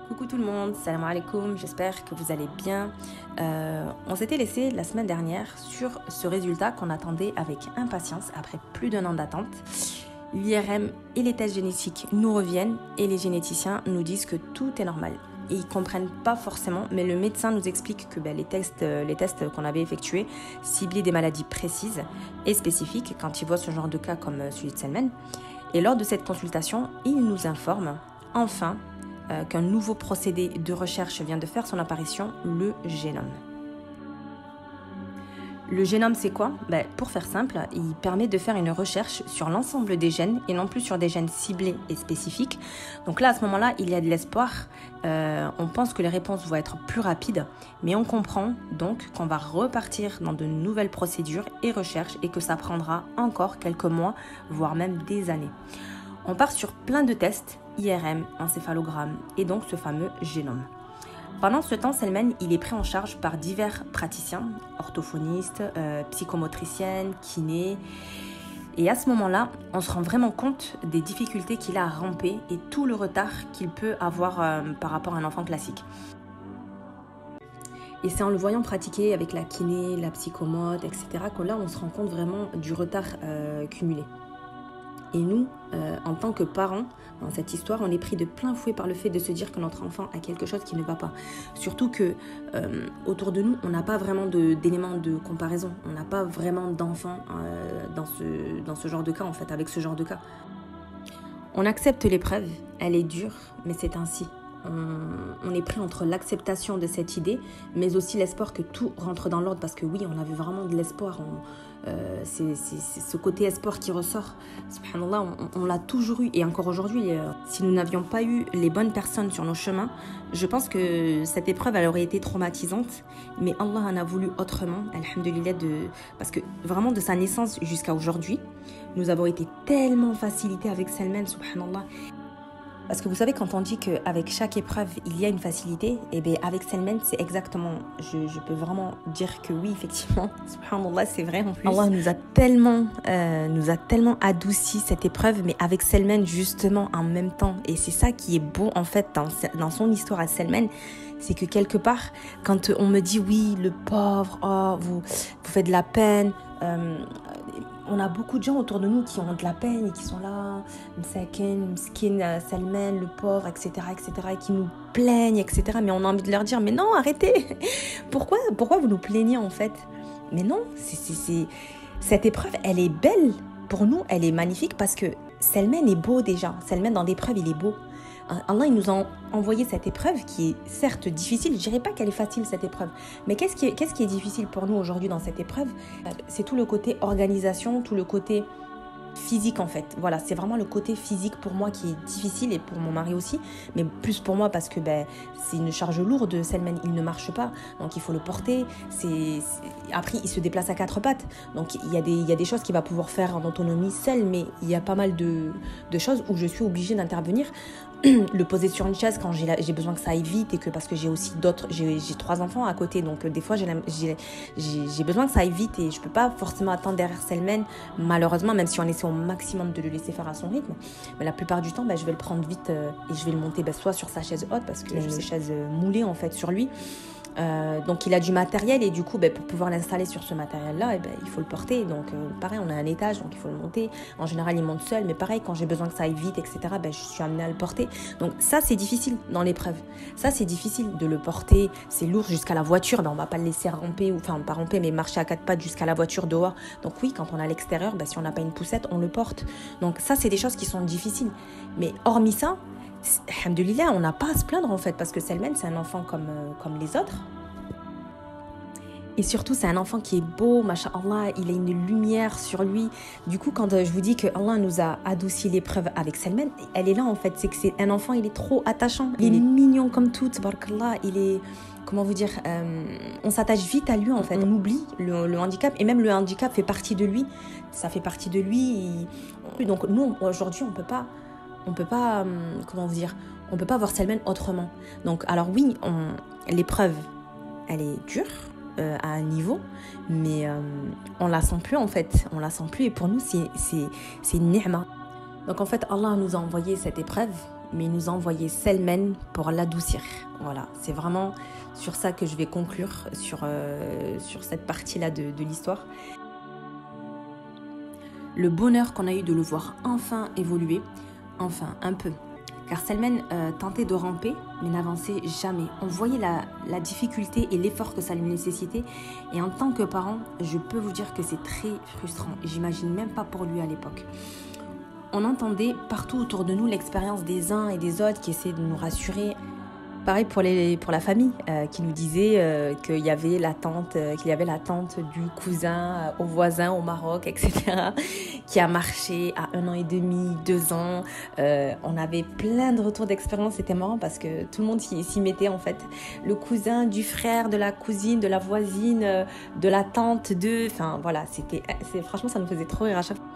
Coucou tout le monde, salam alaikum, j'espère que vous allez bien. On s'était laissé la semaine dernière sur ce résultat qu'on attendait avec impatience après plus d'1 an d'attente. L'IRM et les tests génétiques nous reviennent et les généticiens nous disent que tout est normal. Et ils ne comprennent pas forcément, mais le médecin nous explique que les tests qu'on avait effectués ciblaient des maladies précises et spécifiques quand ils voient ce genre de cas comme celui de Selmen. Et lors de cette consultation, il nous informe enfin qu'un nouveau procédé de recherche vient de faire son apparition, le génome. Le génome, c'est quoi ? Pour faire simple, il permet de faire une recherche sur l'ensemble des gènes et non plus sur des gènes ciblés et spécifiques. Donc là, à ce moment-là, il y a de l'espoir. On pense que les réponses vont être plus rapides, mais on comprend donc qu'on va repartir dans de nouvelles procédures et recherches et que ça prendra encore quelques mois, voire même des années. On part sur plein de tests, IRM, encéphalogramme et donc ce fameux génome. Pendant ce temps, Selmen, il est pris en charge par divers praticiens, orthophonistes, psychomotriciennes, kinés. Et à ce moment-là, on se rend vraiment compte des difficultés qu'il a à ramper et tout le retard qu'il peut avoir par rapport à un enfant classique. Et c'est en le voyant pratiquer avec la kiné, la psychomote, etc. que là, on se rend compte vraiment du retard cumulé. Et nous, en tant que parents, dans cette histoire, on est pris de plein fouet par le fait de se dire que notre enfant a quelque chose qui ne va pas. Surtout que autour de nous, on n'a pas vraiment d'éléments de comparaison. On n'a pas vraiment d'enfants dans ce genre de cas, en fait, avec ce genre de cas. On accepte l'épreuve, elle est dure, mais c'est ainsi. On est pris entre l'acceptation de cette idée, mais aussi l'espoir que tout rentre dans l'ordre, parce que oui, on avait vraiment de l'espoir. C'est ce côté espoir qui ressort. Subhanallah, on l'a toujours eu, et encore aujourd'hui, si nous n'avions pas eu les bonnes personnes sur nos chemins, je pense que cette épreuve, elle aurait été traumatisante, mais Allah en a voulu autrement, alhamdoulilah, parce que vraiment de sa naissance jusqu'à aujourd'hui, nous avons été tellement facilités avec Selmen, subhanallah. Parce que vous savez, quand on dit qu'avec chaque épreuve, il y a une facilité, et bien avec Selmen, c'est exactement, je peux vraiment dire que oui, effectivement, subhanallah, c'est vrai en plus. Allah nous a tellement adouci cette épreuve, mais avec Selmen, justement, en même temps. Et c'est ça qui est beau, en fait, dans son histoire à Selmen, c'est que quelque part, quand on me dit, oui, le pauvre, oh, vous faites de la peine, on a beaucoup de gens autour de nous qui ont de la peine et qui sont là, Msakin, Selmen, le pauvre, etc., et qui nous plaignent, etc. Mais on a envie de leur dire, mais non, arrêtez. Pourquoi vous nous plaignez en fait ? Mais non, cette épreuve, elle est belle. Pour nous, elle est magnifique parce que Selmen est beau déjà. Selmen, dans l'épreuve, il est beau. Allah, il nous a envoyé cette épreuve qui est certes difficile. Je ne dirais pas qu'elle est facile, cette épreuve. Mais qu'est-ce qui est difficile pour nous aujourd'hui dans cette épreuve ? C'est tout le côté organisation, tout le côté physique en fait. Voilà, c'est vraiment le côté physique pour moi qui est difficile et pour mon mari aussi. Mais plus pour moi parce que c'est une charge lourde. Selmen, il ne marche pas. Donc il faut le porter. Après, il se déplace à 4 pattes. Donc il y a des choses qu'il va pouvoir faire en autonomie seul. Mais il y a pas mal de choses où je suis obligée d'intervenir. Le poser sur une chaise quand j'ai besoin que ça aille vite et que parce que j'ai aussi j'ai 3 enfants à côté, donc des fois j'ai besoin que ça aille vite et je peux pas forcément attendre derrière Selmen, malheureusement, même si on essaie au maximum de le laisser faire à son rythme, mais la plupart du temps je vais le prendre vite et je vais le monter soit sur sa chaise haute parce qu'il a une chaise moulée en fait sur lui. Donc il a du matériel et du coup pour pouvoir l'installer sur ce matériel là il faut le porter, donc pareil, on a un étage donc il faut le monter. En général il monte seul, mais pareil, quand j'ai besoin que ça aille vite, etc., je suis amenée à le porter. Donc ça c'est difficile dans l'épreuve, ça c'est difficile de le porter, c'est lourd jusqu'à la voiture, on va pas le laisser ramper, enfin pas ramper mais marcher à 4 pattes jusqu'à la voiture dehors. Donc oui, quand on est à l'extérieur, si on n'a pas une poussette on le porte. Donc ça c'est des choses qui sont difficiles, mais hormis ça, alhamdoulilah, on n'a pas à se plaindre en fait, parce que Selmen c'est un enfant comme les autres. Et surtout, c'est un enfant qui est beau, masha'Allah, il a une lumière sur lui. Du coup, quand je vous dis que Allah nous a adouci l'épreuve avec Selmen, elle est là en fait, c'est que c'est un enfant, il est trop attachant, il est mignon comme tout, tabarakallah, il est, comment vous dire, on s'attache vite à lui en fait, on oublie le handicap, et même le handicap fait partie de lui, ça fait partie de lui. Donc nous, aujourd'hui, on peut pas, comment vous dire, on peut pas voir Selmen autrement. Donc alors oui, l'épreuve, elle est dure à un niveau, mais on la sent plus en fait, on la sent plus, et pour nous c'est une ni'ma. Donc en fait Allah nous a envoyé cette épreuve mais il nous a envoyé Selmen pour l'adoucir. Voilà, c'est vraiment sur ça que je vais conclure, sur cette partie-là de l'histoire. Le bonheur qu'on a eu de le voir enfin évoluer, enfin un peu. Car Selmen tentait de ramper, mais n'avançait jamais. On voyait la difficulté et l'effort que ça lui nécessitait. Et en tant que parent, je peux vous dire que c'est très frustrant. J'imagine même pas pour lui à l'époque. On entendait partout autour de nous l'expérience des uns et des autres qui essaient de nous rassurer. Pareil pour la famille qui nous disait qu'il y avait la tante du cousin au voisin au Maroc, etc., qui a marché à 1 an et demi, 2 ans. On avait plein de retours d'expérience. C'était marrant parce que tout le monde s'y mettait en fait. Le cousin du frère, de la cousine, de la voisine, de la tante enfin voilà, franchement ça nous faisait trop rire à chaque fois.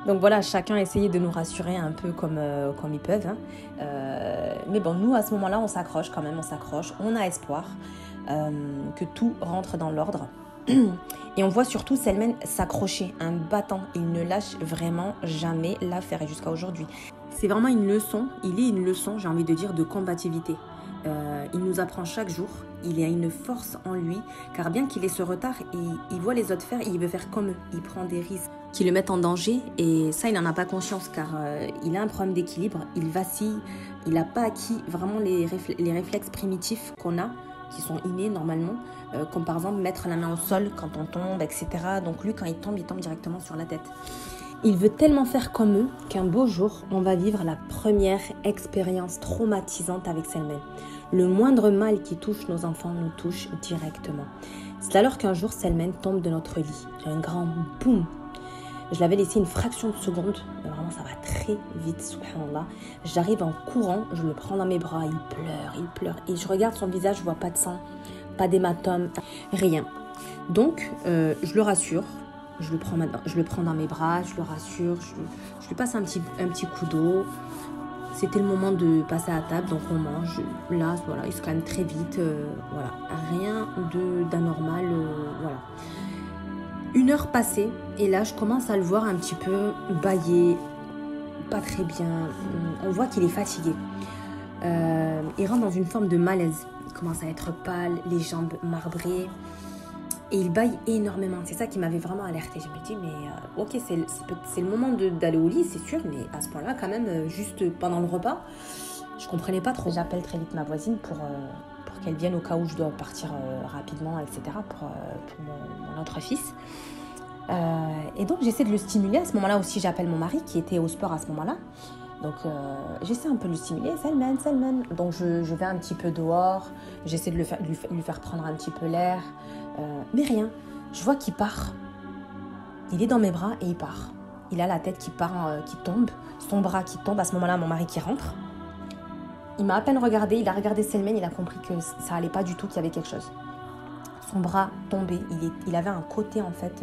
Donc voilà, chacun essayait de nous rassurer un peu comme ils peuvent. Mais bon, nous, à ce moment-là, on s'accroche quand même, on a espoir que tout rentre dans l'ordre. Et on voit surtout Selmen s'accrocher, un battant. Il ne lâche vraiment jamais l'affaire et jusqu'à aujourd'hui. C'est vraiment une leçon, j'ai envie de dire, de combativité. Il nous apprend chaque jour, il a une force en lui, car bien qu'il ait ce retard, il voit les autres faire et il veut faire comme eux. Il prend des risques qui le mettent en danger et ça, il n'en a pas conscience car il a un problème d'équilibre, il vacille, il n'a pas acquis vraiment les réflexes primitifs qu'on a, qui sont innés normalement, comme par exemple mettre la main au sol quand on tombe, etc. Donc lui, quand il tombe directement sur la tête. Il veut tellement faire comme eux qu'un beau jour, on va vivre la première expérience traumatisante avec Selmen. Le moindre mal qui touche nos enfants nous touche directement. C'est alors qu'un jour, Selmen tombe de notre lit. Un grand boum. Je l'avais laissé une fraction de seconde. Mais vraiment, ça va très vite, subhanallah. J'arrive en courant, je le prends dans mes bras. Il pleure. Et je regarde son visage, je vois pas de sang, pas d'hématome, rien. Donc, je le rassure. Je le prends dans mes bras, je le rassure, je lui passe un petit coup d'eau. C'était le moment de passer à table, donc on mange. Là, voilà, il se calme très vite. Voilà, rien d'anormal. Voilà. 1 heure passée, et là, je commence à le voir un petit peu bâiller, pas très bien. On voit qu'il est fatigué. Il rentre dans une forme de malaise. Il commence à être pâle, les jambes marbrées. Et il bâille énormément. C'est ça qui m'avait vraiment alertée. Je me dis, mais ok, c'est le moment d'aller au lit, c'est sûr, mais à ce point-là, quand même, juste pendant le repas, je comprenais pas trop. J'appelle très vite ma voisine pour qu'elle vienne au cas où je dois partir rapidement, etc., pour mon autre fils. Et donc, j'essaie de le stimuler. À ce moment-là aussi, j'appelle mon mari qui était au sport à ce moment-là. Donc, j'essaie un peu de le stimuler. Selmen. Donc, je vais un petit peu dehors. J'essaie de lui faire prendre un petit peu l'air. Mais rien. Je vois qu'il part. Il est dans mes bras et il part. Il a la tête qui tombe. Son bras qui tombe. À ce moment-là, mon mari qui rentre. Il m'a à peine regardé. Il a regardé Selmen. Il a compris que ça allait pas du tout, qu'il y avait quelque chose. Son bras tombé. Il avait un côté, en fait...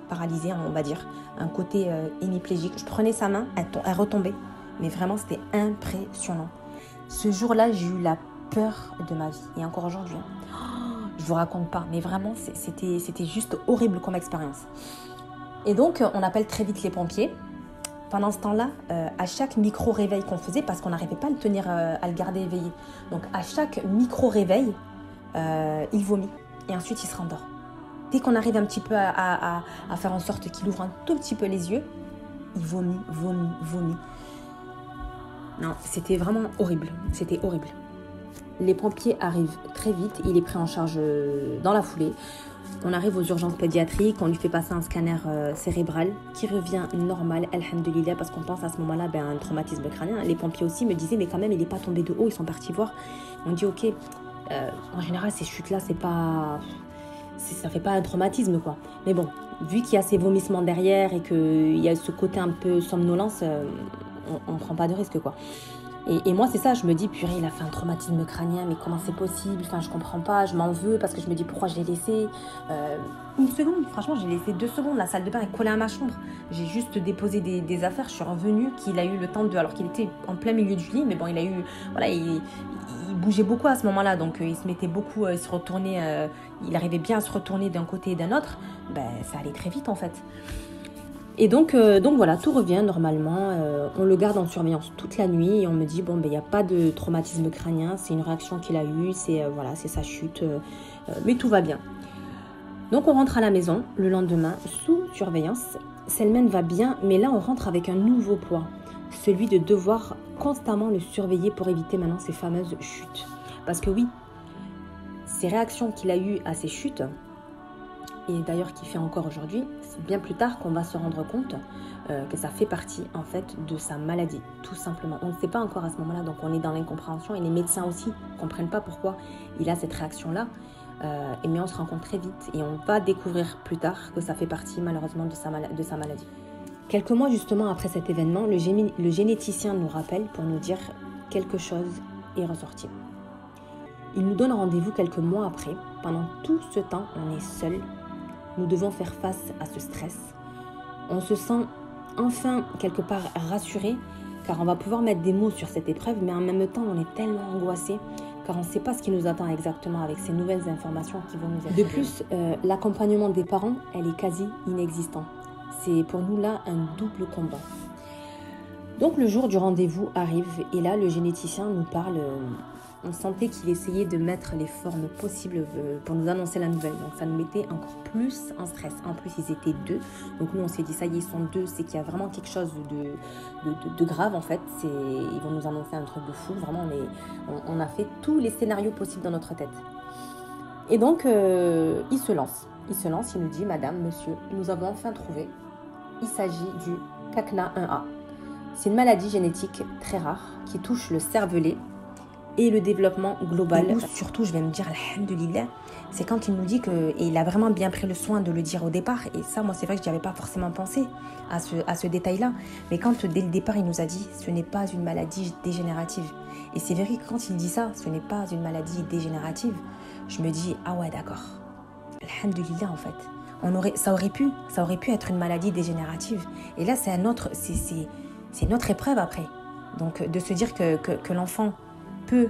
paralysée, on va dire, un côté hémiplégique. Je prenais sa main, elle retombait. Mais vraiment, c'était impressionnant. Ce jour-là, j'ai eu la peur de ma vie. Et encore aujourd'hui, je vous raconte pas. Mais vraiment, c'était juste horrible comme expérience. Et donc, on appelle très vite les pompiers. Pendant ce temps-là, à chaque micro-réveil qu'on faisait, parce qu'on n'arrivait pas à le tenir, à le garder éveillé. Donc, à chaque micro-réveil, il vomit. Et ensuite, il se rendort. Dès qu'on arrive un petit peu à faire en sorte qu'il ouvre un tout petit peu les yeux, il vomit. Non, c'était vraiment horrible. C'était horrible. Les pompiers arrivent très vite. Il est pris en charge dans la foulée. On arrive aux urgences pédiatriques. On lui fait passer un scanner cérébral qui revient normal, alhamdoulilah, parce qu'on pense à ce moment-là à un traumatisme crânien. Les pompiers aussi me disaient, mais quand même, il n'est pas tombé de haut. Ils sont partis voir. On dit, ok, en général, ces chutes-là, ça fait pas un traumatisme, quoi. Mais bon, vu qu'il y a ces vomissements derrière et qu'il y a ce côté un peu somnolence, on prend pas de risque, quoi. Et moi, c'est ça, je me dis, purée, il a fait un traumatisme crânien, mais comment c'est possible? Enfin, je comprends pas, je m'en veux parce que je me dis, pourquoi je l'ai laissé? 1 seconde, franchement, j'ai laissé 2 secondes, la salle de bain est collée à ma chambre. J'ai juste déposé des affaires, je suis revenue, qu'il a eu le temps alors qu'il était en plein milieu du lit, mais bon, il bougeait beaucoup à ce moment-là, donc il se mettait beaucoup, il se retournait, il arrivait bien à se retourner d'un côté et d'un autre, ça allait très vite en fait. Et donc voilà, tout revient normalement. On le garde en surveillance toute la nuit et on me dit bon, il n'y a pas de traumatisme crânien, c'est une réaction qu'il a eue, c'est sa chute, mais tout va bien. Donc on rentre à la maison le lendemain sous surveillance. Selmen va bien, mais là on rentre avec un nouveau poids, celui de devoir constamment le surveiller pour éviter maintenant ces fameuses chutes. Parce que oui, ces réactions qu'il a eues à ces chutes, et d'ailleurs qu'il fait encore aujourd'hui, c'est bien plus tard qu'on va se rendre compte que ça fait partie en fait de sa maladie, tout simplement. On ne sait pas encore à ce moment-là, donc on est dans l'incompréhension et les médecins aussi ne comprennent pas pourquoi il a cette réaction-là, mais on se rend compte très vite et on va découvrir plus tard que ça fait partie malheureusement de sa maladie. Quelques mois justement après cet événement, le généticien nous rappelle pour nous dire quelque chose est ressorti. Il nous donne rendez-vous quelques mois après. Pendant tout ce temps, on est seul. Nous devons faire face à ce stress. On se sent enfin quelque part rassuré car on va pouvoir mettre des mots sur cette épreuve, mais en même temps on est tellement angoissé car on ne sait pas ce qui nous attend exactement avec ces nouvelles informations qui vont nous être. De plus, l'accompagnement des parents, elle est quasi inexistant. C'est pour nous là un double combat. Donc le jour du rendez-vous arrive et là le généticien nous parle. On sentait qu'il essayait de mettre les formes possibles pour nous annoncer la nouvelle. Donc ça nous mettait encore plus en stress. En plus, ils étaient 2. Donc nous, on s'est dit, ça y est, ils sont 2. C'est qu'il y a vraiment quelque chose de grave, en fait. Ils vont nous annoncer un truc de fou. Vraiment, on a fait tous les scénarios possibles dans notre tête. Et donc, il se lance. Il nous dit, madame, monsieur, nous avons enfin trouvé. Il s'agit du CACNA 1A. C'est une maladie génétique très rare qui touche le cervelet et le développement global. Et surtout, je vais me dire, alhamdoulilah, c'est quand il nous dit que, et il a vraiment bien pris le soin de le dire au départ, et ça, moi, c'est vrai que je n'y avais pas forcément pensé à ce détail-là, mais quand, dès le départ, il nous a dit, ce n'est pas une maladie dégénérative. Et c'est vrai que quand il dit ça, ce n'est pas une maladie dégénérative, je me dis, ah ouais, d'accord, alhamdoulilah, en fait. Ça aurait pu être une maladie dégénérative. Et là, c'est une autre épreuve après. Donc, de se dire que l'enfant peut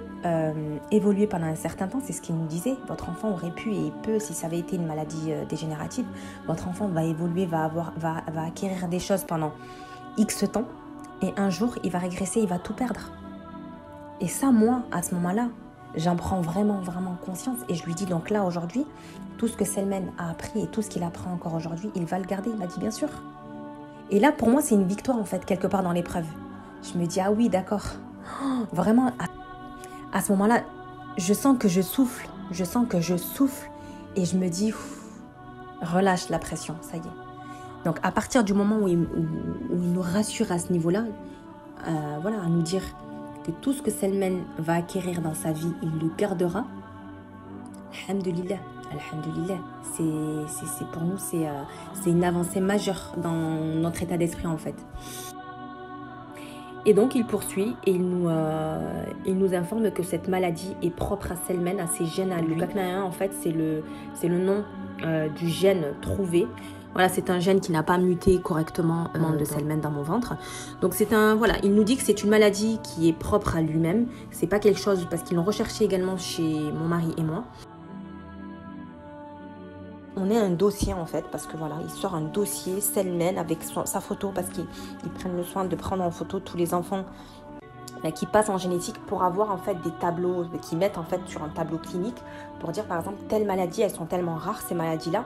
évoluer pendant un certain temps, c'est ce qu'il nous disait. Votre enfant aurait pu et il peut, si ça avait été une maladie dégénérative, votre enfant va évoluer, va acquérir des choses pendant X temps et un jour, il va régresser, il va tout perdre. Et ça, moi, à ce moment-là, j'en prends vraiment, vraiment conscience et je lui dis donc là, aujourd'hui, tout ce que Selmen a appris et tout ce qu'il apprend encore aujourd'hui, il va le garder. Il m'a dit bien sûr. Et là, pour moi, c'est une victoire en fait, quelque part dans l'épreuve. Je me dis, ah oui, d'accord. Oh, vraiment, à ce moment-là, je sens que je souffle et je me dis, relâche la pression, ça y est. Donc à partir du moment où il nous rassure à ce niveau-là, à nous dire que tout ce que Selmen va acquérir dans sa vie, il le gardera. Alhamdulillah. Pour nous, c'est une avancée majeure dans notre état d'esprit en fait. Et donc il poursuit et il nous informe que cette maladie est propre à Selmen, à ses gènes à lui. Le CACNA1 en fait c'est le nom du gène trouvé. Voilà, c'est un gène qui n'a pas muté correctement de Selmen dans mon ventre. Donc il nous dit que c'est une maladie qui est propre à lui-même. C'est pas quelque chose parce qu'ils l'ont recherché également chez mon mari et moi. On est un dossier en fait, parce que voilà, il sort un dossier Selmen avec sa photo, parce qu'ils prennent le soin de prendre en photo tous les enfants qui passent en génétique pour avoir en fait des tableaux, qui mettent en fait sur un tableau clinique pour dire par exemple telle maladie, elles sont tellement rares ces maladies-là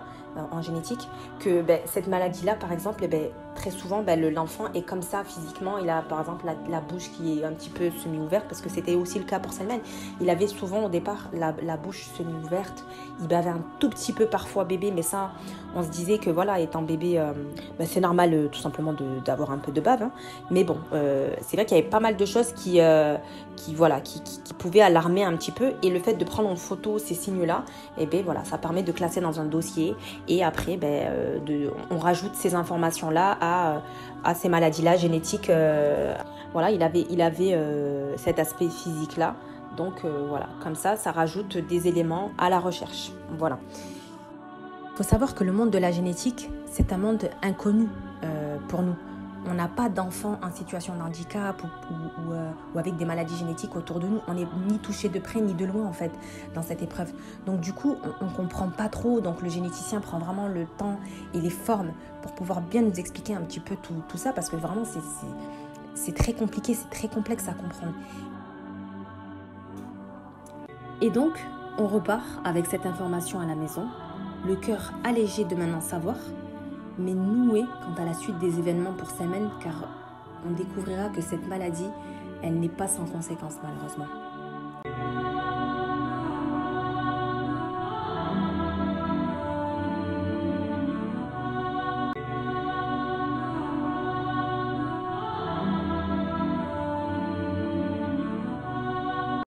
en génétique que cette maladie-là par exemple, très souvent l'enfant est comme ça physiquement, il a par exemple la bouche qui est un petit peu semi-ouverte parce que c'était aussi le cas pour Selmen. Il avait souvent au départ la bouche semi-ouverte, il bavait un tout petit peu parfois bébé, mais ça on se disait que voilà, étant bébé c'est normal tout simplement d'avoir un peu de bave, hein. Mais bon, c'est vrai qu'il y avait pas mal de choses qui pouvaient alarmer un petit peu, et le fait de prendre en photo ces signes-là, ça permet de classer dans un dossier, et après on rajoute ces informations-là à ces maladies-là génétiques. Il avait cet aspect physique-là, donc comme ça rajoute des éléments à la recherche. Voilà. Il faut savoir que le monde de la génétique, c'est un monde inconnu pour nous. on n'a pas d'enfants en situation de handicap ou avec des maladies génétiques autour de nous. On n'est ni touché de près ni de loin en fait dans cette épreuve. Donc du coup, on ne comprend pas trop. Donc le généticien prend vraiment le temps et les formes pour pouvoir bien nous expliquer un petit peu tout ça, parce que vraiment c'est très compliqué, c'est très complexe à comprendre. Et donc, on repart avec cette information à la maison, le cœur allégé de maintenant savoir, mais noué quant à la suite des événements pour Salman, car on découvrira que cette maladie, elle n'est pas sans conséquences malheureusement.